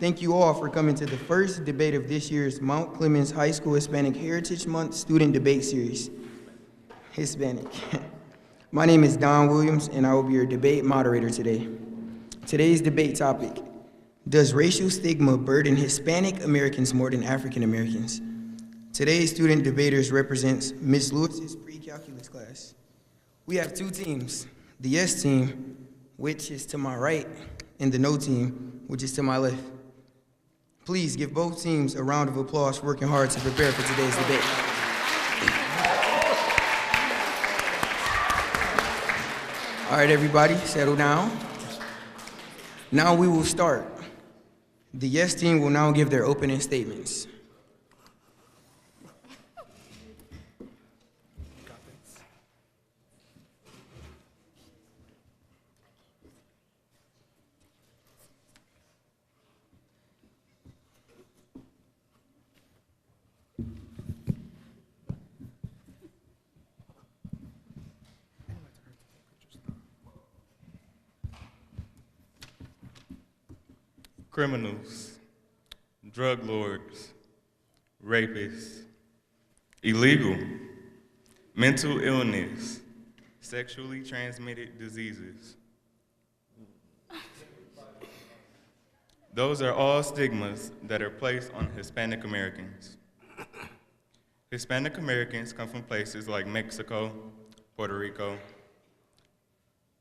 Thank you all for coming to the first debate of this year's Mount Clemens High School Hispanic Heritage Month Student Debate Series. Hispanic. My name is Don Williams, and I will be your debate moderator today. Today's debate topic: does racial stigma burden Hispanic Americans more than African Americans? Today's student debaters represents Ms. Lewis's pre-calculus class. We have two teams, the yes team, which is to my right, and the no team, which is to my left. Please give both teams a round of applause for working hard to prepare for today's debate. All right, everybody, settle down. Now we will start. The yes team will now give their opening statements. Criminals, drug lords, rapists, illegal, mental illness, sexually transmitted diseases. Those are all stigmas that are placed on Hispanic Americans. Hispanic Americans come from places like Mexico, Puerto Rico,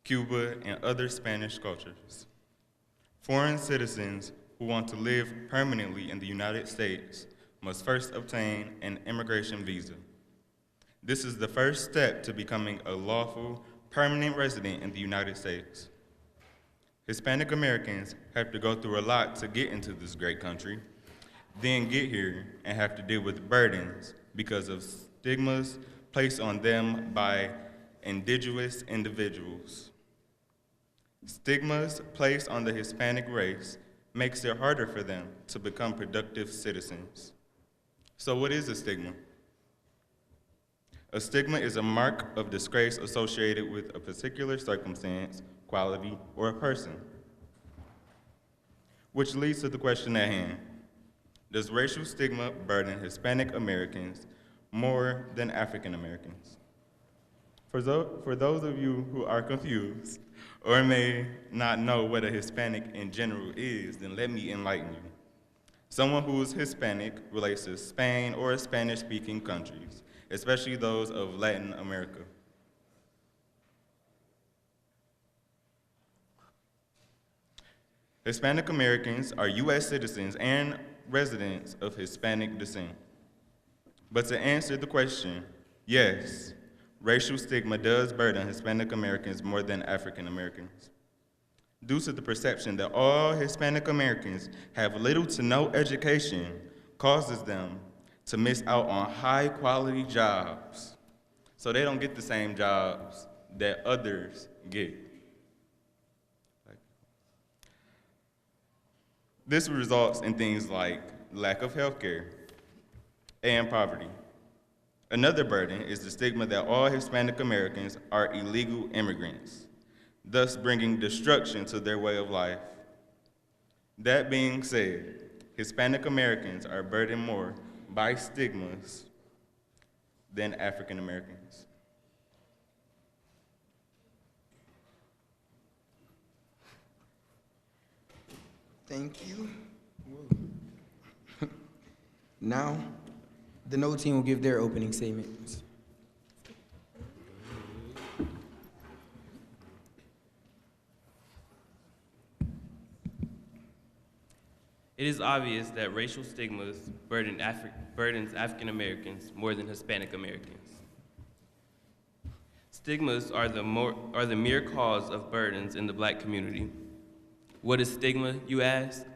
Cuba, and other Spanish cultures. Foreign citizens who want to live permanently in the United States must first obtain an immigration visa. This is the first step to becoming a lawful, permanent resident in the United States. Hispanic Americans have to go through a lot to get into this great country, then get here and have to deal with burdens because of stigmas placed on them by indigenous individuals. Stigmas placed on the Hispanic race makes it harder for them to become productive citizens. So what is a stigma? A stigma is a mark of disgrace associated with a particular circumstance, quality, or a person. Which leads to the question at hand: does racial stigma burden Hispanic Americans more than African Americans? For those of you who are confused, or may not know what a Hispanic in general is, then let me enlighten you. Someone who is Hispanic relates to Spain or Spanish-speaking countries, especially those of Latin America. Hispanic Americans are U.S. citizens and residents of Hispanic descent. But to answer the question, yes, racial stigma does burden Hispanic Americans more than African Americans. Due to the perception that all Hispanic Americans have little to no education causes them to miss out on high quality jobs. So they don't get the same jobs that others get. This results in things like lack of health care and poverty. Another burden is the stigma that all Hispanic Americans are illegal immigrants, thus bringing destruction to their way of life. That being said, Hispanic Americans are burdened more by stigmas than African Americans. Thank you. Now, the no team will give their opening statements. It is obvious that racial stigmas burdens African Americans more than Hispanic Americans. Stigmas are the mere cause of burdens in the Black community. What is stigma, you ask?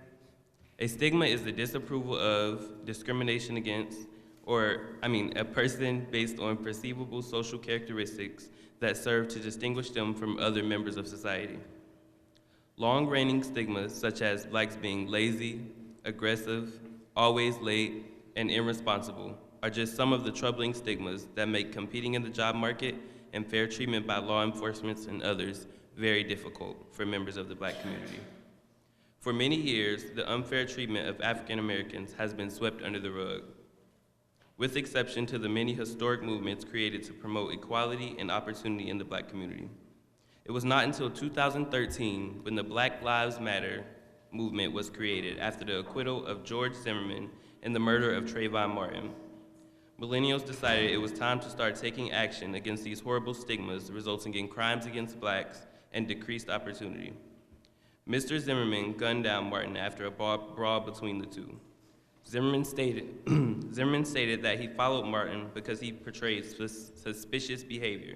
A stigma is the disapproval of, discrimination against, a person based on perceivable social characteristics that serve to distinguish them from other members of society. Long-reigning stigmas such as Blacks being lazy, aggressive, always late, and irresponsible are just some of the troubling stigmas that make competing in the job market and fair treatment by law enforcement and others very difficult for members of the Black community. For many years, the unfair treatment of African Americans has been swept under the rug, with exception to the many historic movements created to promote equality and opportunity in the Black community. It was not until 2013 when the Black Lives Matter movement was created after the acquittal of George Zimmerman and the murder of Trayvon Martin. Millennials decided it was time to start taking action against these horrible stigmas resulting in crimes against Blacks and decreased opportunity. Mr. Zimmerman gunned down Martin after a brawl between the two. Zimmerman stated that he followed Martin because he portrayed suspicious behavior.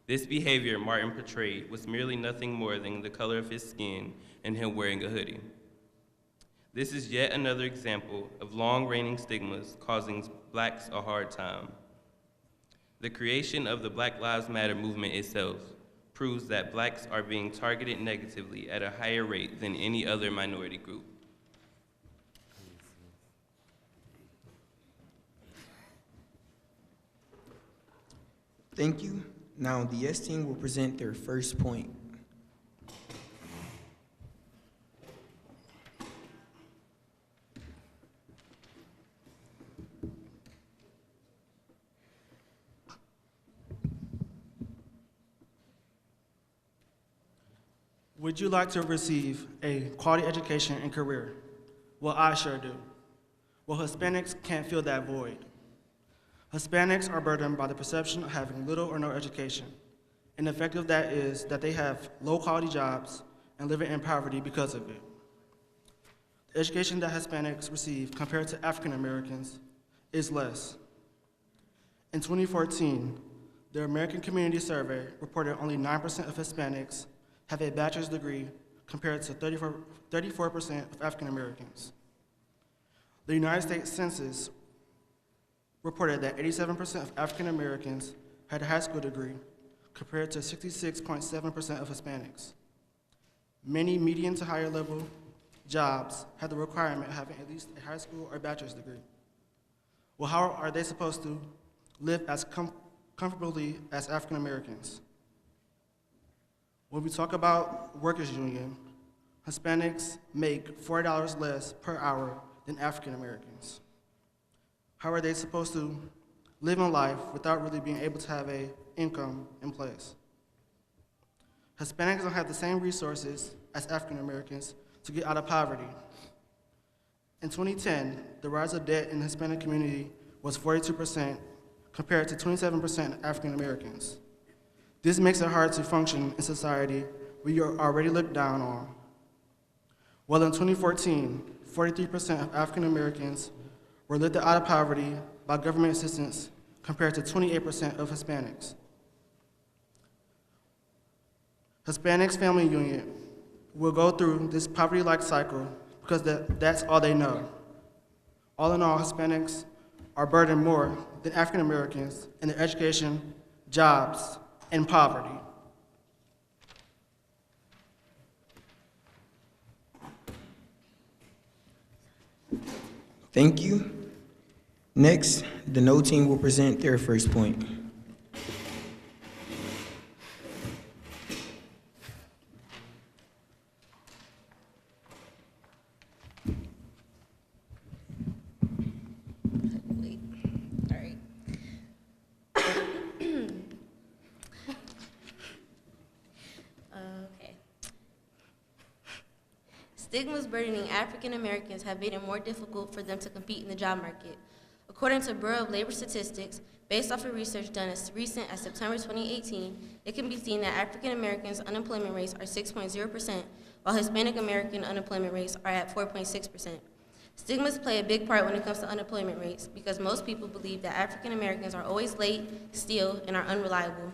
This behavior Martin portrayed was merely nothing more than the color of his skin and him wearing a hoodie. This is yet another example of long-reigning stigmas causing Blacks a hard time. The creation of the Black Lives Matter movement itself proves that Blacks are being targeted negatively at a higher rate than any other minority group. Thank you. Now the yes team will present their first point. Would you like to receive a quality education and career? Well, I sure do. Well, Hispanics can't fill that void. Hispanics are burdened by the perception of having little or no education, and the effect of that is that they have low-quality jobs and living in poverty because of it. The education that Hispanics receive compared to African Americans is less. In 2014, the American Community Survey reported only 9% of Hispanics have a bachelor's degree compared to 34% of African Americans. The United States Census reported that 87% of African Americans had a high school degree compared to 66.7% of Hispanics. Many medium to higher level jobs have the requirement of having at least a high school or bachelor's degree. Well, how are they supposed to live as comfortably as African Americans? When we talk about workers' union, Hispanics make $4 less per hour than African Americans. How are they supposed to live in life without really being able to have an income in place? Hispanics don't have the same resources as African Americans to get out of poverty. In 2010, the rise of debt in the Hispanic community was 42% compared to 27% of African Americans. This makes it hard to function in society where you're already looked down on. Well, in 2014, 43% of African Americans were lifted out of poverty by government assistance compared to 28% of Hispanics. Hispanics Family Union will go through this poverty-like cycle because that's all they know. All in all, Hispanics are burdened more than African Americans in their education, jobs, and poverty. Thank you. Next, the no team will present their first point. Wait. All right. Okay. Stigmas burdening African Americans have made it more difficult for them to compete in the job market. According to Bureau of Labor Statistics, based off of research done as recent as September 2018, it can be seen that African Americans' unemployment rates are 6.0%, while Hispanic American unemployment rates are at 4.6%. Stigmas play a big part when it comes to unemployment rates because most people believe that African Americans are always late, steal, and are unreliable.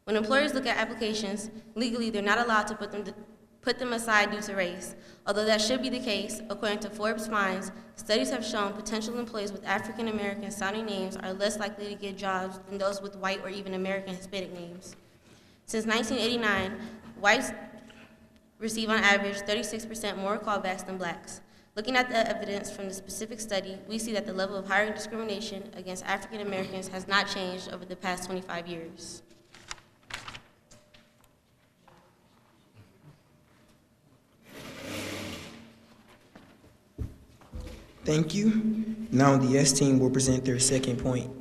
When employers look at applications, legally they're not allowed to put them aside due to race. Although that should be the case, according to Forbes Finds, studies have shown potential employees with African American sounding names are less likely to get jobs than those with white or even American Hispanic names. Since 1989, whites receive on average 36% more callbacks than blacks. Looking at the evidence from the specific study, we see that the level of hiring discrimination against African Americans has not changed over the past 25 years. Thank you. Now the S team will present their second point.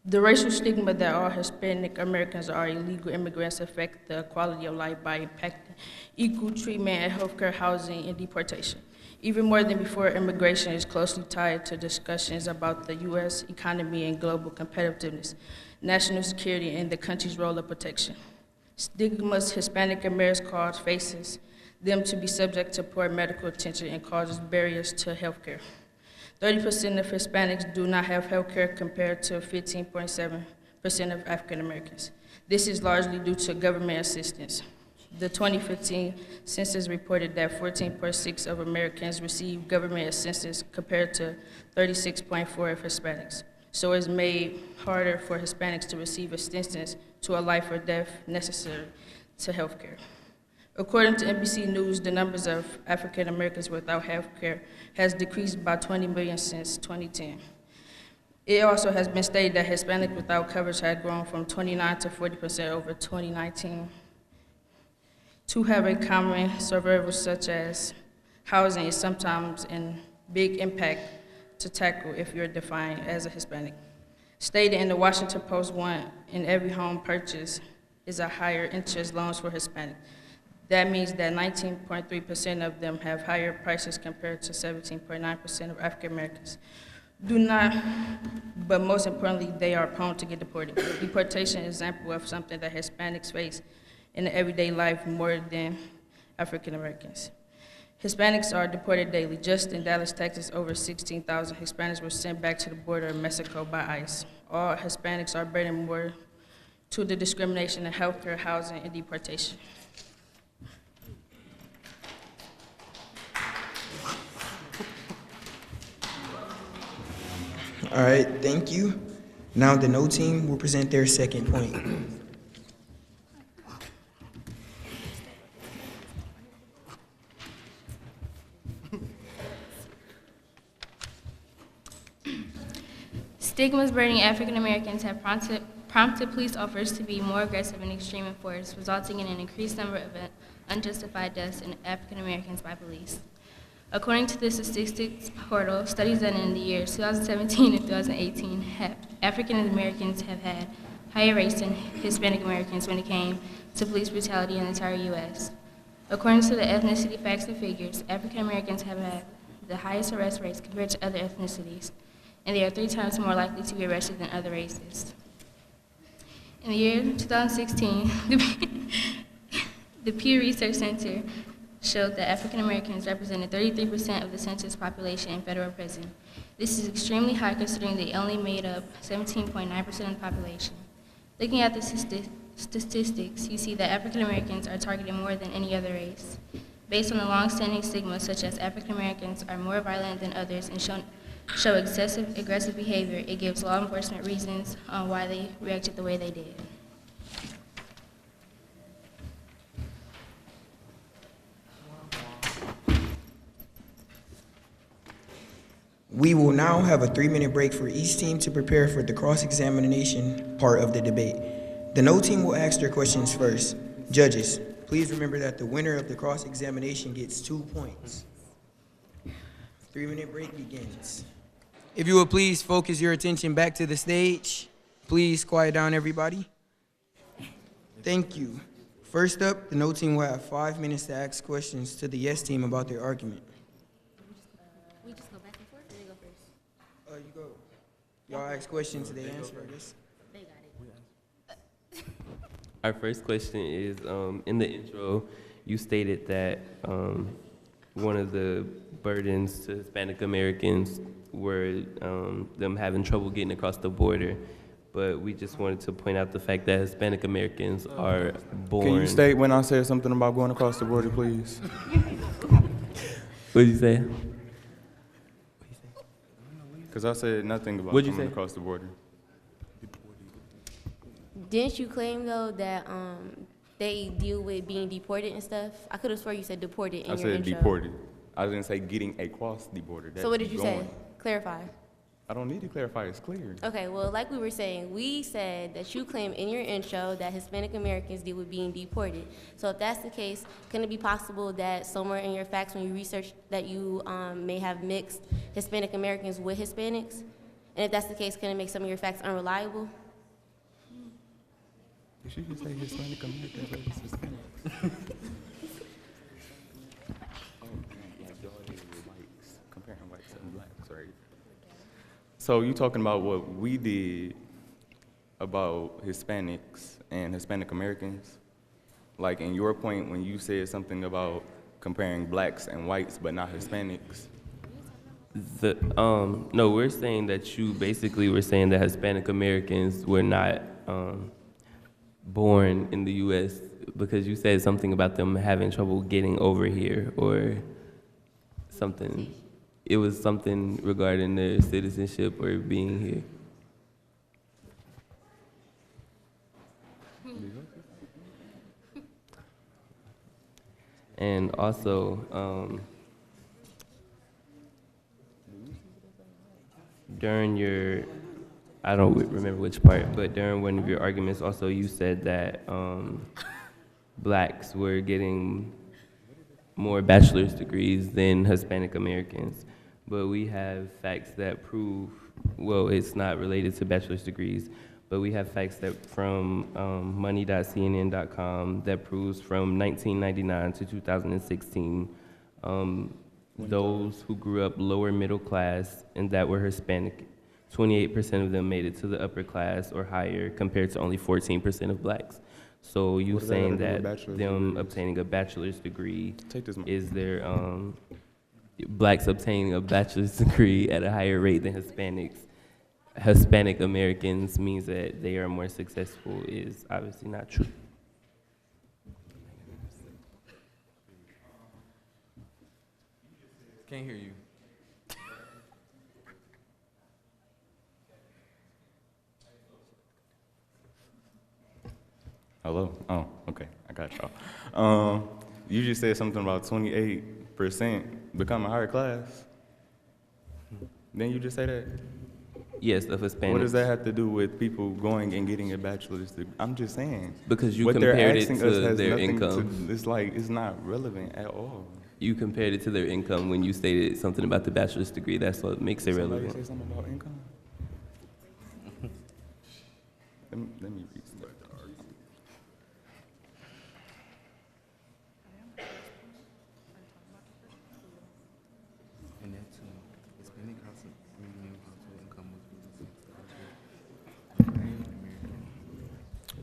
The racial stigma that all Hispanic Americans are illegal immigrants affect the quality of life by impacting equal treatment in healthcare, housing, and deportation. Even more than before, immigration is closely tied to discussions about the U.S. economy and global competitiveness, national security, and the country's role of protection. Stigmas Hispanic Americans cause faces them to be subject to poor medical attention and causes barriers to healthcare. 30% of Hispanics do not have health care compared to 15.7% of African Americans. This is largely due to government assistance. The 2015 census reported that 14.6% of Americans receive government assistance compared to 36.4% of Hispanics. So it's made harder for Hispanics to receive assistance to a life or death necessary to health care. According to NBC News, the numbers of African Americans without health care has decreased by 20 million since 2010. It also has been stated that Hispanic without coverage had grown from 29 to 40% over 2019. To have a common survival such as housing is sometimes a big impact to tackle if you're defined as a Hispanic. Stated in the Washington Post, one in every home purchase is a higher interest loans for Hispanic. That means that 19.3% of them have higher prices compared to 17.9% of African Americans. But most importantly, they are prone to get deported. Deportation is an example of something that Hispanics face in their everyday life more than African Americans. Hispanics are deported daily. Just in Dallas, Texas, over 16,000 Hispanics were sent back to the border of Mexico by ICE. All Hispanics are burdened more to the discrimination in healthcare, housing, and deportation. All right, thank you. Now the no team will present their second point. Stigmas burdening African Americans have prompted police officers to be more aggressive and extreme in force, resulting in an increased number of unjustified deaths in African Americans by police. According to the statistics portal, studies done in the years 2017 and 2018, African Americans have had higher rates than Hispanic Americans when it came to police brutality in the entire U.S. According to the ethnicity facts and figures, African Americans have had the highest arrest rates compared to other ethnicities, and they are 3 times more likely to be arrested than other races. In the year 2016, the Pew Research Center showed that African Americans represented 33% of the census population in federal prison. This is extremely high considering they only made up 17.9% of the population. Looking at the statistics, you see that African Americans are targeted more than any other race. Based on the long-standing stigma, such as African Americans are more violent than others and show excessive aggressive behavior, it gives law enforcement reasons on why they reacted the way they did. We will now have a 3-minute break for each team to prepare for the cross-examination part of the debate. The no team will ask their questions first. Judges, please remember that the winner of the cross-examination gets 2 points. 3-minute break begins. If you would please focus your attention back to the stage. Please quiet down, everybody. Thank you. First up, the no team will have 5 minutes to ask questions to the yes team about their argument. We just go back and forth, or they go first? You go. Y'all ask questions, they answer, I guess. They got it. Our first question is, in the intro, you stated that one of the burdens to Hispanic Americans were them having trouble getting across the border. But we just wanted to point out the fact that Hispanic Americans are born... Can you state when I said something about going across the border, please? What did you say? Because I said nothing about What'd you coming say? across the border. Didn't you claim, though, that they deal with being deported and stuff? I could have sworn you said deported in I your said intro. deported. I didn't say getting across the border. So what did you say? Clarify. I don't need to clarify, it's clear. Okay, well, like we were saying, we said that you claim in your intro that Hispanic Americans deal with being deported. So if that's the case, can it be possible that somewhere in your facts when you research that you may have mixed Hispanic Americans with Hispanics? And if that's the case, can it make some of your facts unreliable? You should just say Hispanic Americans versus Hispanics. Comparing whites and blacks, right? So you talking about what we did about Hispanics and Hispanic Americans? Like in your point when you said something about comparing blacks and whites but not Hispanics? No, we're saying that you basically were saying that Hispanic Americans were not born in the U.S. because you said something about them having trouble getting over here or something. It was something regarding their citizenship or being here. And also, during your, I don't remember which part, but during one of your arguments also you said that blacks were getting more bachelor's degrees than Hispanic Americans. But we have facts that prove, well, it's not related to bachelor's degrees, but we have facts that from money.cnn.com that proves from 1999 to 2016, those who grew up lower middle class and that were Hispanic, 28% of them made it to the upper class or higher compared to only 14% of blacks. So you saying that them obtaining a bachelor's degree is their, blacks obtaining a bachelor's degree at a higher rate than Hispanics, Hispanic Americans means that they are more successful is obviously not true. Can't hear you. Hello? Oh, okay, I got y'all. You just said something about 28% becoming higher class. Didn't you just say that? Yes, of Hispanics. What does that have to do with people going and getting a bachelor's degree? I'm just saying. Because you what compared it asking us to has their nothing income. it's like, it's not relevant at all. You compared it to their income when you stated something about the bachelor's degree. That's what makes it relevant. Somebody say something about income? let me read some.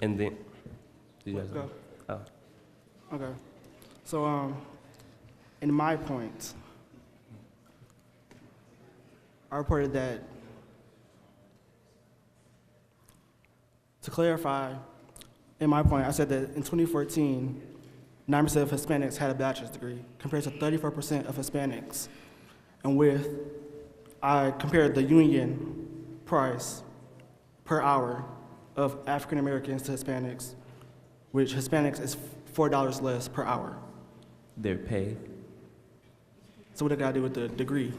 And then, did you guys Go. Oh. Okay. So, in my point, I reported that, to clarify, in my point, I said that in 2014, 9% of Hispanics had a bachelor's degree, compared to 34% of Hispanics. And I compared the union price per hour of African Americans to Hispanics, which Hispanics is $4 less per hour. Their pay. So what it got to do with the degree?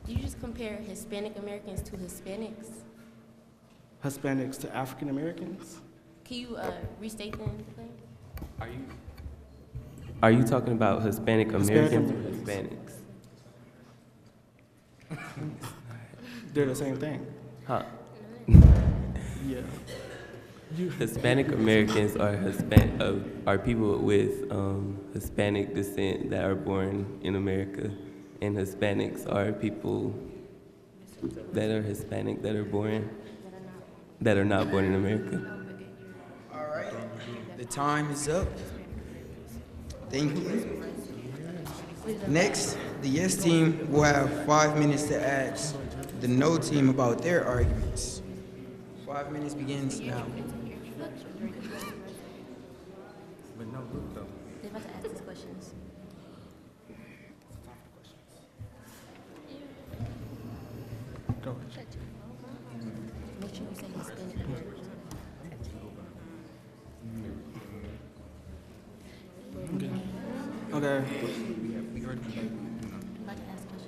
Do you just compare Hispanic Americans to Hispanics? Hispanics to African Americans? Can you restate the claim? Are you talking about Hispanic Americans or Hispanic Hispanics? They're the same thing. Huh. Yeah. Hispanic Americans are people with Hispanic descent that are born in America, and Hispanics are people that are Hispanic that are not born in America. All right, the time is up. Thank you. Next, the yes team will have 5 minutes to ask the no team about their arguments. 5 minutes begins now. They're about to ask these questions. Go ahead. Make sure you say Hispanic Americans. Okay. I'm about to ask questions.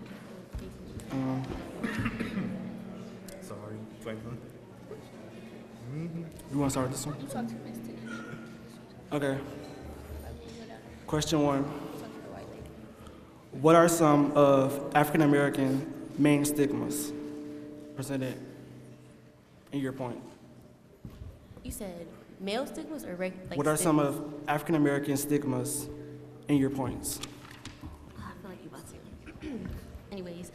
You want to start with this one? Okay. Question 1. What are some of African American main stigmas presented in your point? You said male stigmas or What are some of African American stigmas in your points? I feel like you about to. Anyways,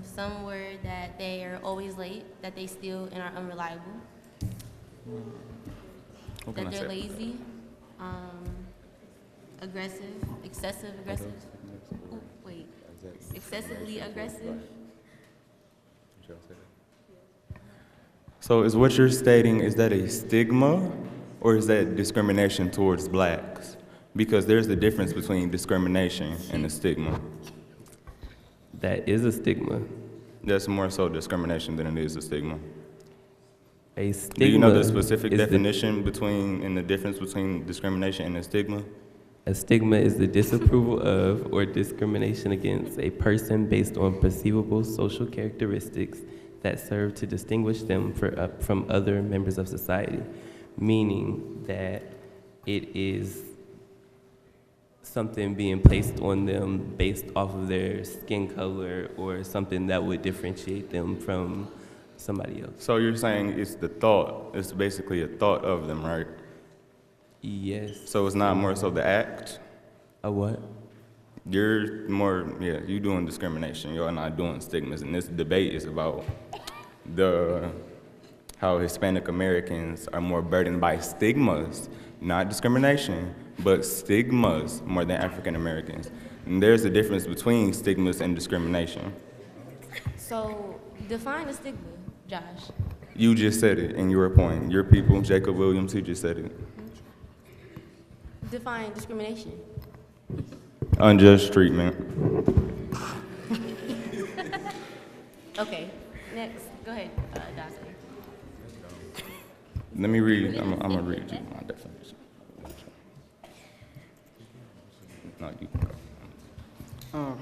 some were that they are always late, that they steal and are unreliable, that they're lazy, aggressive, excessive aggressive. Ooh, wait, excessively aggressive. So is what you're stating, is that a stigma or is that discrimination towards blacks? Because there's a difference between discrimination and a stigma. That is a stigma. That's more so discrimination than it is a stigma. A stigma. Do you know the specific is definition between and the difference between discrimination and a stigma? A stigma is the disapproval of or discrimination against a person based on perceivable social characteristics that serve to distinguish them from other members of society, meaning that it is something being placed on them based off of their skin color or something that would differentiate them from somebody else. So you're saying it's the thought, it's basically a thought of them, right? Yes. So it's not more so the act? A what? You're more, yeah, you're doing discrimination. You're not doing stigmas. And this debate is about how Hispanic-Americans are more burdened by stigmas, not discrimination, but stigmas more than African-Americans. And there's a difference between stigmas and discrimination. So define a stigma, Josh. You just said it in your point. Your people, Jacob Williams, he just said it. Define discrimination. Unjust treatment. Okay, next. Go ahead, Dontae. Let me read, I'm gonna read you my definition. No, you can go.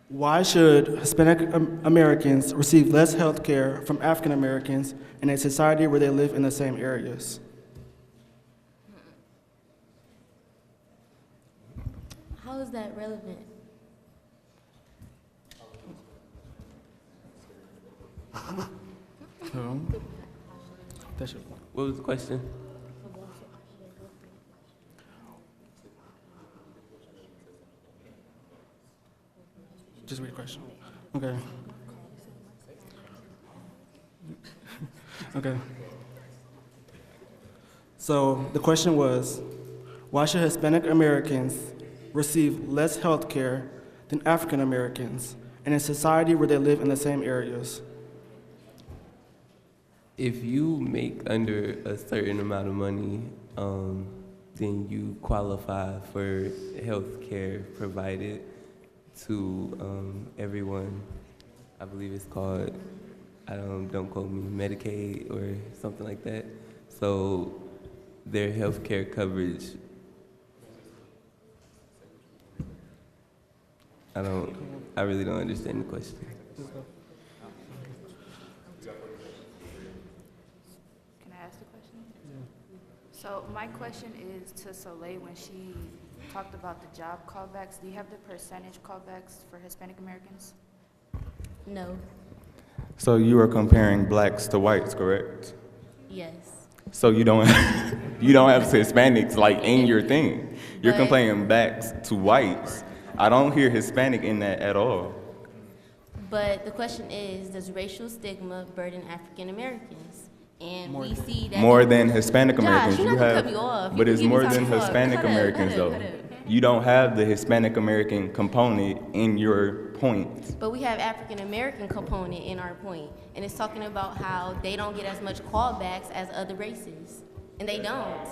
Why should Hispanic Americans receive less health care from African Americans in a society where they live in the same areas? How is that relevant? That's your point. What was the question? Just read the question. Okay. Okay. So the question was, why should Hispanic Americans receive less health care than African Americans in a society where they live in the same areas? If you make under a certain amount of money, then you qualify for health care provided to everyone. I believe it's called, don't quote me, Medicaid or something like that. So their health care coverage, I really don't understand the question. Can I ask the question? So my question is to Solei when she talked about the job callbacks. Do you have the percentage callbacks for Hispanic Americans? No. So you are comparing blacks to whites, correct? Yes. So you don't you don't have Hispanics like in your thing. You're But- comparing blacks to whites. I don't hear Hispanic in that at all. But the question is, does racial stigma burden African Americans? And we see that More than Hispanic Americans, Josh, you you're not gonna have, cut me off. You but can it's keep more me than talking for- Hispanic cut up, Americans cut up, though. cut up. You don't have the Hispanic American component in your point. But we have African American component in our point, and it's talking about how they don't get as much callbacks as other races, and they don't.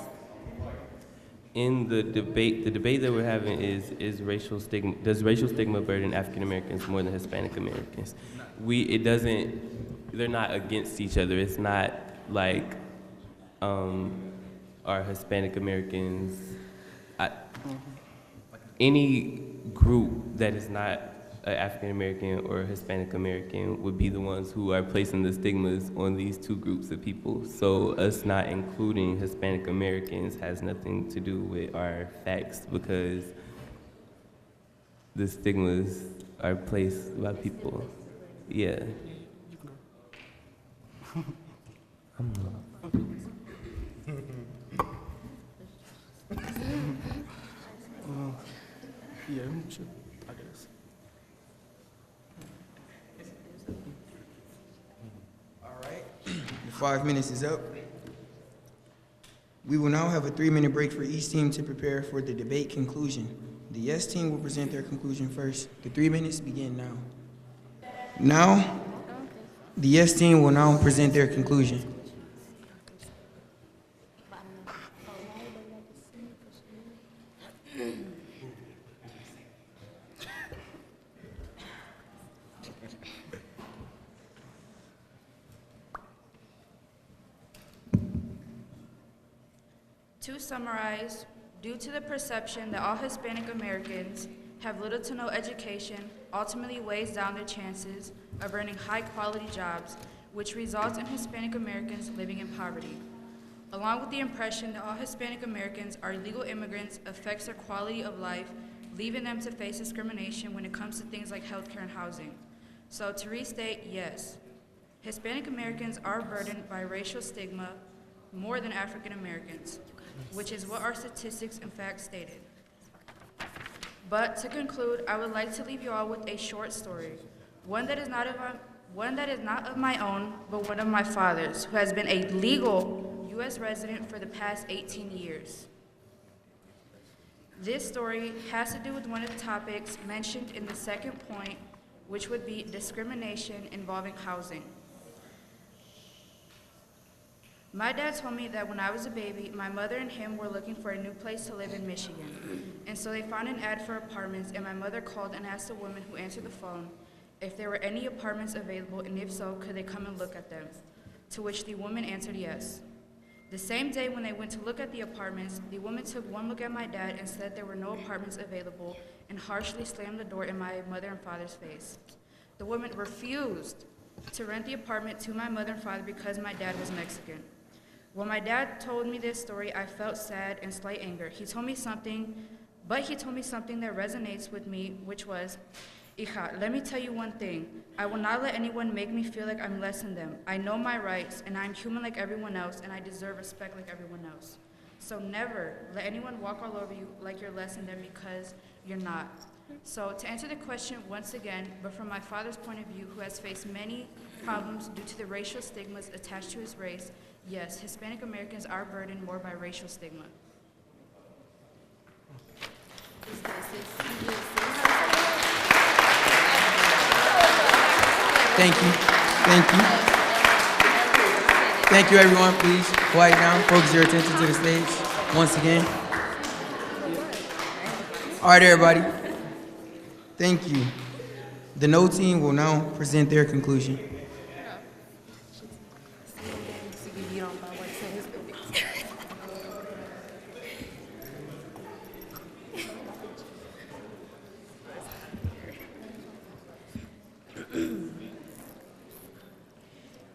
In the debate that we're having is racial stigma. Does racial stigma burden African Americans more than Hispanic Americans? They're not against each other. It's not like are Hispanic Americans, any group that is not an African American or Hispanic American would be the ones who are placing the stigmas on these two groups of people. So us not including Hispanic Americans has nothing to do with our facts because the stigmas are placed by people. Yeah. Yeah, sure, I guess. All right, the 5 minutes is up. We will now have a 3-minute break for each team to prepare for the debate conclusion. The yes team will present their conclusion first. The 3 minutes begin now. Now, the yes team will now present their conclusion. To summarize, due to the perception that all Hispanic Americans have little to no education, ultimately weighs down their chances of earning high-quality jobs, which results in Hispanic Americans living in poverty. Along with the impression that all Hispanic Americans are illegal immigrants affects their quality of life, leaving them to face discrimination when it comes to things like healthcare and housing. So to restate, yes, Hispanic Americans are burdened by racial stigma more than African Americans, which is what our statistics in fact stated. But to conclude, I would like to leave you all with a short story, one that is not of my own, but one of my father's, who has been a legal U.S. resident for the past 18 years. This story has to do with one of the topics mentioned in the second point, which would be discrimination involving housing. My dad told me that when I was a baby, my mother and him were looking for a new place to live in Michigan. And so they found an ad for apartments, and my mother called and asked the woman who answered the phone if there were any apartments available, and if so, could they come and look at them? To which the woman answered yes. The same day when they went to look at the apartments, the woman took one look at my dad and said there were no apartments available and harshly slammed the door in my mother and father's face. The woman refused to rent the apartment to my mother and father because my dad was Mexican. When my dad told me this story, I felt sad and slight anger. He told me something that resonates with me, which was, "Hija, let me tell you one thing. I will not let anyone make me feel like I'm less than them. I know my rights, and I'm human like everyone else, and I deserve respect like everyone else. So never let anyone walk all over you like you're less than them because you're not." So to answer the question once again, but from my father's point of view, who has faced many problems due to the racial stigmas attached to his race, yes, Hispanic Americans are burdened more by racial stigma. Thank you. Thank you. Thank you, everyone. Please quiet down. Focus your attention to the stage once again. All right, everybody. Thank you. The no team will now present their conclusion.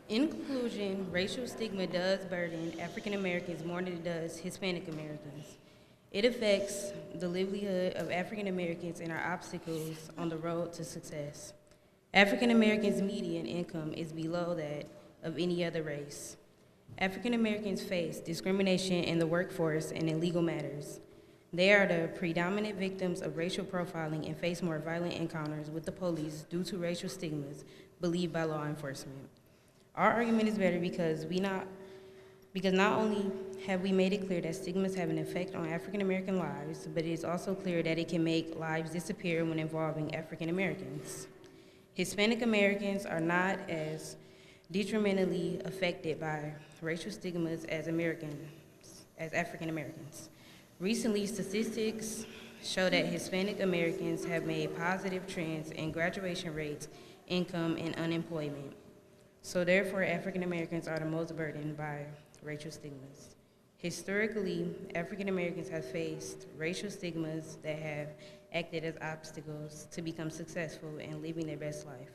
In conclusion, racial stigma does burden African Americans more than it does Hispanic Americans. It affects the livelihood of African Americans and are obstacles on the road to success. African Americans' median income is below that of any other race. African Americans face discrimination in the workforce and in legal matters. They are the predominant victims of racial profiling and face more violent encounters with the police due to racial stigmas believed by law enforcement. Our argument is better because not only have we made it clear that stigmas have an effect on African American lives, but it is also clear that it can make lives disappear when involving African Americans. Hispanic Americans are not as detrimentally affected by racial stigmas as African Americans. Recently, statistics show that Hispanic Americans have made positive trends in graduation rates, income, and unemployment. So therefore, African Americans are the most burdened by racial stigmas. Historically, African Americans have faced racial stigmas that have acted as obstacles to become successful and living their best life.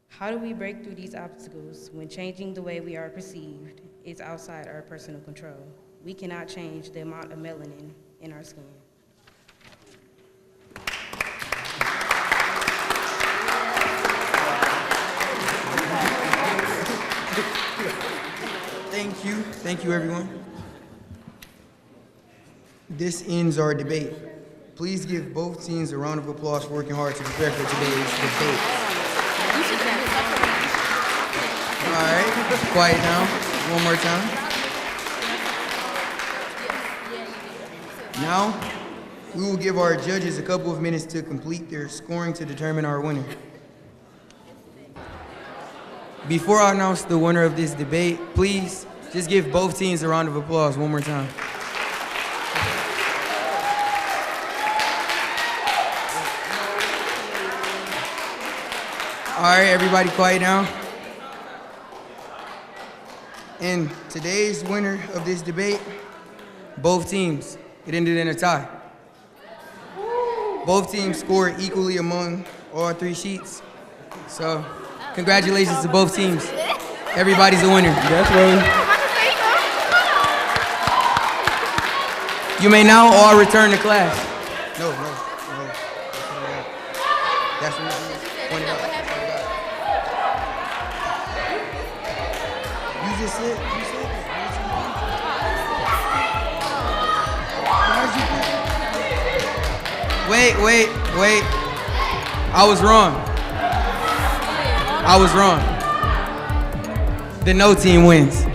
How do we break through these obstacles when changing the way we are perceived is outside our personal control? We cannot change the amount of melanin in our skin. Thank you everyone. This ends our debate. Please give both teams a round of applause for working hard to prepare for today's debate. All right, quiet down, one more time. Now, we will give our judges a couple of minutes to complete their scoring to determine our winner. Before I announce the winner of this debate, please just give both teams a round of applause one more time. All right, everybody quiet down. And today's winner of this debate, both teams, it ended in a tie. Both teams scored equally among all three sheets. So, congratulations to both teams. Everybody's a winner. That's right. You may now all return to class. No. That's what it is. Point it out. You just said. Wait. I was wrong. The no team wins.